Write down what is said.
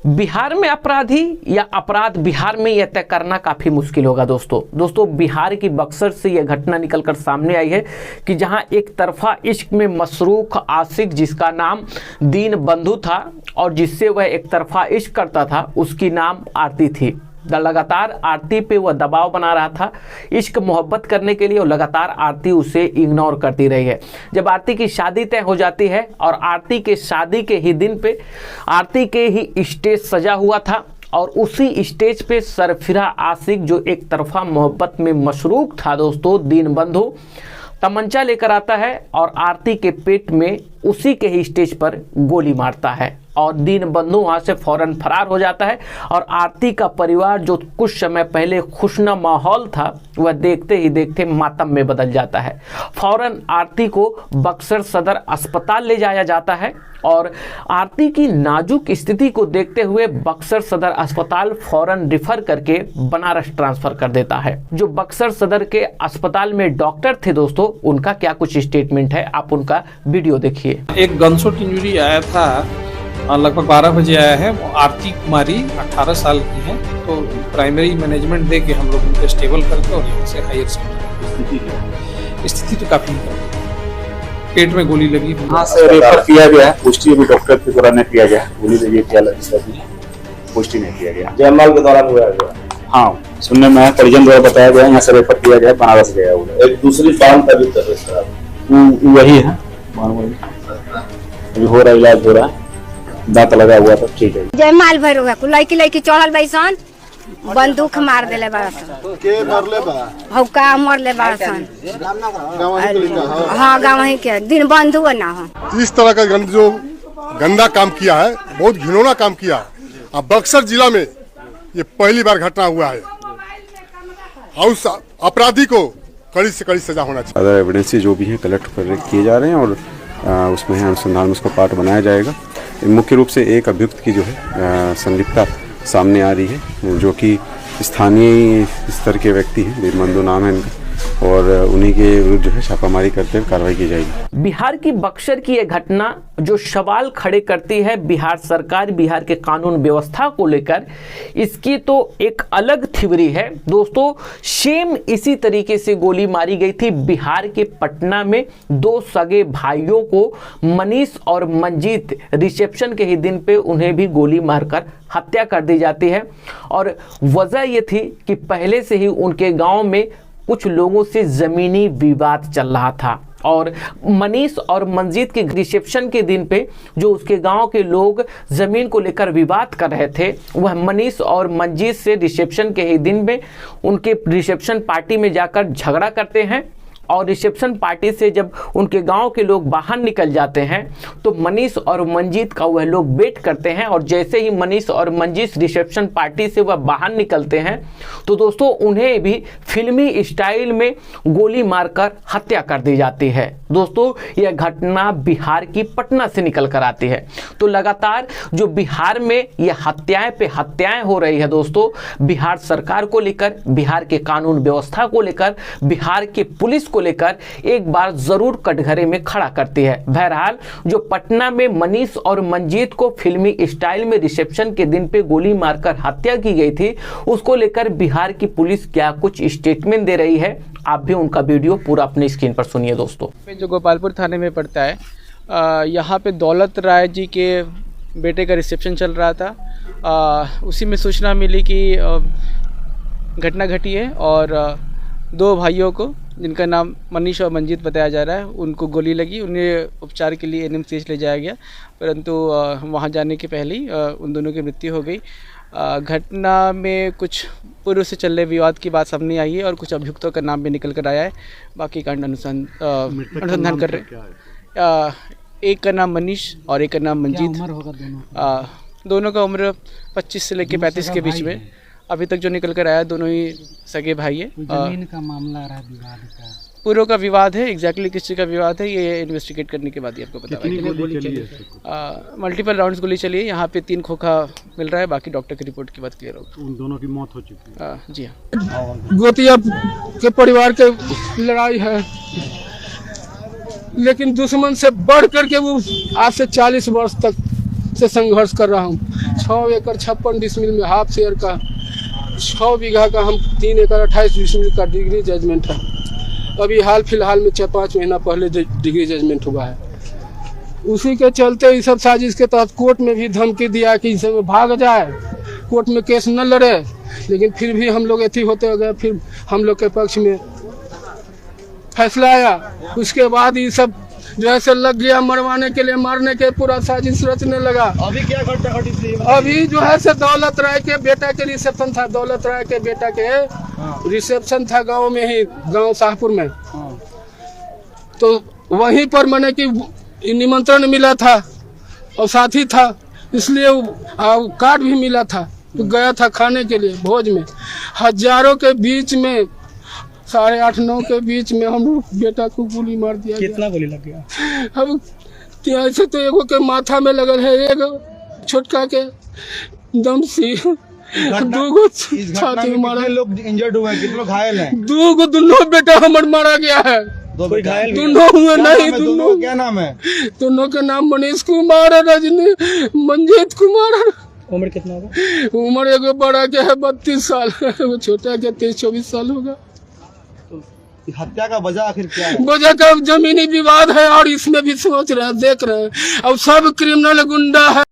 बिहार में अपराधी या अपराध बिहार में यह तय करना काफ़ी मुश्किल होगा दोस्तों बिहार की बक्सर से यह घटना निकलकर सामने आई है कि जहां एक तरफा इश्क में मसरूख आशिक जिसका नाम दीन बंधु था और जिससे वह एक तरफा इश्क करता था, उसकी नाम आरती थी। लगातार आरती पे वह दबाव बना रहा था इश्क मोहब्बत करने के लिए और लगातार आरती उसे इग्नोर करती रही है। जब आरती की शादी तय हो जाती है और आरती के शादी के ही दिन पे आरती के ही स्टेज सजा हुआ था और उसी स्टेज पे सरफिरा आशिक जो एक तरफा मोहब्बत में मशरूक था दीन बंधु तमंचा लेकर आता है और आरती के पेट में उसी के ही स्टेज पर गोली मारता है और दीन बंधु वहाँ से फौरन फरार हो जाता है और आरती का परिवार जो कुछ समय पहले खुशनुमा माहौल था वह देखते ही देखते मातम में बदल जाता है। फौरन आरती को बक्सर सदर अस्पताल ले जाया जाता है और आरती की नाजुक स्थिति को देखते हुए बक्सर सदर अस्पताल फौरन रिफर करके बनारस ट्रांसफर कर देता है। जो बक्सर सदर के अस्पताल में डॉक्टर थे उनका क्या कुछ स्टेटमेंट है, आप उनका वीडियो देखिए। एक गनशॉट इंजरी आया था, लगभग 12 बजे आया है। वो आरती कुमारी 18 साल की है। तो प्राइमरी मैनेजमेंट दे के हम लोग उनको स्टेबल करके और यहाँ से हायर स्थिति तो काफी पेट में गोली लगी। हाँ सर, रेफर किया गया है, पुष्टि अभी डॉक्टर के द्वारा नहीं किया गया। गोली लगी क्या लगी, पुष्टि नहीं किया गया। जयमाल के दौरान हुआ है। हाँ, सुनने में परिजन द्वारा बताया गया, यहाँ से रेफर किया गया, बनारस गया हुआ। एक दूसरी फार्म का भी वही है, अभी हो रहा इलाज हो रहा है, दांत लगा हुआ था, ठीक है। जयमाल भर हुआ लड़की चढ़ल बैसन बंदूक मार देले बासन के मरले बा हौका मरले बासन हां गांव ही के दिन बंधु ना हो। इस तरह का जो गंदा काम किया है, बहुत घिनौना काम किया है। अब बक्सर जिला में ये पहली बार घटना हुआ है और उस अपराधी को कड़ी से कड़ी सजा होना चाहिए। अदर एविडेंस जो भी है कलेक्ट किए जा रहे हैं और उसमें अनुसंधान में उसको पार्ट बनाया जाएगा। मुख्य रूप से एक अभियुक्त की जो है संलिप्तता सामने आ रही है, जो कि स्थानीय स्तर के व्यक्ति हैं, दीन बंधु नाम है इनका, और उन्हीं के विरुद्ध जो है छापामारी करते हुए कार्रवाई की जाएगी। बिहार की बक्सर की यह घटना जो सवाल खड़े करती है बिहार सरकार, बिहार के कानून व्यवस्था को लेकर, इसकी तो एक अलग थ्योरी है सेम इसी तरीके से गोली मारी गई थी बिहार के पटना में। दो सगे भाइयों को मनीष और मंजीत रिसेप्शन के ही दिन पे उन्हें भी गोली मारकर हत्या कर दी जाती है और वजह ये थी कि पहले से ही उनके गांव में कुछ लोगों से ज़मीनी विवाद चल रहा था और मनीष और मंजीत के रिसेप्शन के दिन पे जो उसके गांव के लोग ज़मीन को लेकर विवाद कर रहे थे, वह मनीष और मंजीत से रिसेप्शन के ही दिन में उनके रिसेप्शन पार्टी में जाकर झगड़ा करते हैं और रिसेप्शन पार्टी से जब उनके गांव के लोग बाहर निकल जाते हैं तो मनीष और मंजीत का वह लोग वेट करते हैं और जैसे ही मनीष और मंजीत रिसेप्शन पार्टी से वह बाहर निकलते हैं तो उन्हें भी फिल्मी स्टाइल में गोली मारकर हत्या कर दी जाती है। यह घटना बिहार की पटना से निकल कर आती है। तो लगातार जो बिहार में यह हत्याएं पे हत्याएं हो रही है बिहार सरकार को लेकर, बिहार के कानून व्यवस्था को लेकर, बिहार के पुलिस को लेकर एक बार जरूर कटघरे में खड़ा करती है। बहरहाल जो पटना में मनीष और मंजीत को फिल्मी स्टाइल में रिसेप्शन के दिन पे गोली मारकर हत्या की गई थी, उसको लेकर बिहार की पुलिस क्या कुछ स्टेटमेंट दे रही है, आप भी उनका वीडियो पूरा अपनी स्क्रीन पर सुनिए जो गोपालपुर थाने में पड़ता है, यहाँ पे दौलत राय जी के बेटे का रिसेप्शन चल रहा था। उसी में सूचना मिली कि घटना घटी है और दो भाइयों को, जिनका नाम मनीष और मंजीत बताया जा रहा है, उनको गोली लगी। उन्हें उपचार के लिए NMCH ले जाया गया, परंतु वहां जाने के पहले ही उन दोनों की मृत्यु हो गई। घटना में कुछ पूर्व से चल रहे विवाद की बात सामने आई है और कुछ अभियुक्तों का नाम भी निकल कर आया है। बाकी कांड अनुसंधान कर रहे हैं। एक का नाम मनीष और एक का नाम मंजीत। दोनों का उम्र 25 से लेकर 35 के बीच में। अभी तक जो निकल कर आया दोनों ही सगे भाई है। जमीन का मामला रहा, विवाद का पूर्व का विवाद है। एग्जैक्टली किस चीज़ का विवाद है ये इन्वेस्टिगेट करने के बाद ही आपको पता। मल्टीपल राउंड्स गोली चली है। यहाँ पे 3 खोखा मिल रहा है, बाकी डॉक्टर की रिपोर्ट के बाद क्लियर होगा। उन दोनों की मौत हो चुकी है। जी हाँ, गोतिया के परिवार के लड़ाई है, लेकिन दुश्मन से बढ़ करके वो आज से 40 वर्ष तक से संघर्ष कर रहा हूँ। 6 एकड़ 56 डिसमिल में हाफ शेयर का 6 बीघा का हम 3 एकड़ 28 डिसमिल का डिग्री जजमेंट है। अभी हाल फिलहाल में 4-5 महीना पहले डिग्री जजमेंट हुआ है। उसी के चलते ये सब साजिश के तहत कोर्ट में भी धमकी दिया कि इसे भाग जाए, कोर्ट में केस न लड़े, लेकिन फिर भी हम लोग ऐसी होते गए। फिर हम लोग के पक्ष में फैसला आया। उसके बाद ये सब जो है लग गया मरवाने के लिए, मारने के पूरा साजिश रचने लगा। अभी क्या घटना घटी थी? अभी जो है दौलत राय के बेटा के रिसेप्शन था। दौलत राय के बेटा के रिसेप्शन था गांव में ही, गांव शाहपुर में। तो वहीं पर मैंने कि निमंत्रण मिला था और साथी था, इसलिए कार्ड भी मिला था। तो गया था खाने के लिए भोज में। हजारों के बीच में 8:30-9 के बीच में हम लोग बेटा को गोली मार दिया। कितना गोली लग गया? अब ऐसे तो एगो के माथा में लगल है, एगो छोटका के दम सी, 2 छाती में मारा। लोग इंजर्ड हुए हैं, कितने लोग घायल हैं? 2 दोनों बेटा हमार मारा गया है। कोई घायल दोनों हुए नहीं। दोनों क्या नाम है? दोनों का नाम मनीष कुमार और रजनी मंजीत कुमार। उम्र कितना होगा? उम्र एगो बड़ा के है 32 साल, एगो छोटा के 23-24 साल होगा। हत्या का वजह आखिर क्या है? वजह का जमीनी विवाद है और इसमें भी सोच रहे हैं, देख रहे हैं। अब सब क्रिमिनल गुंडा है।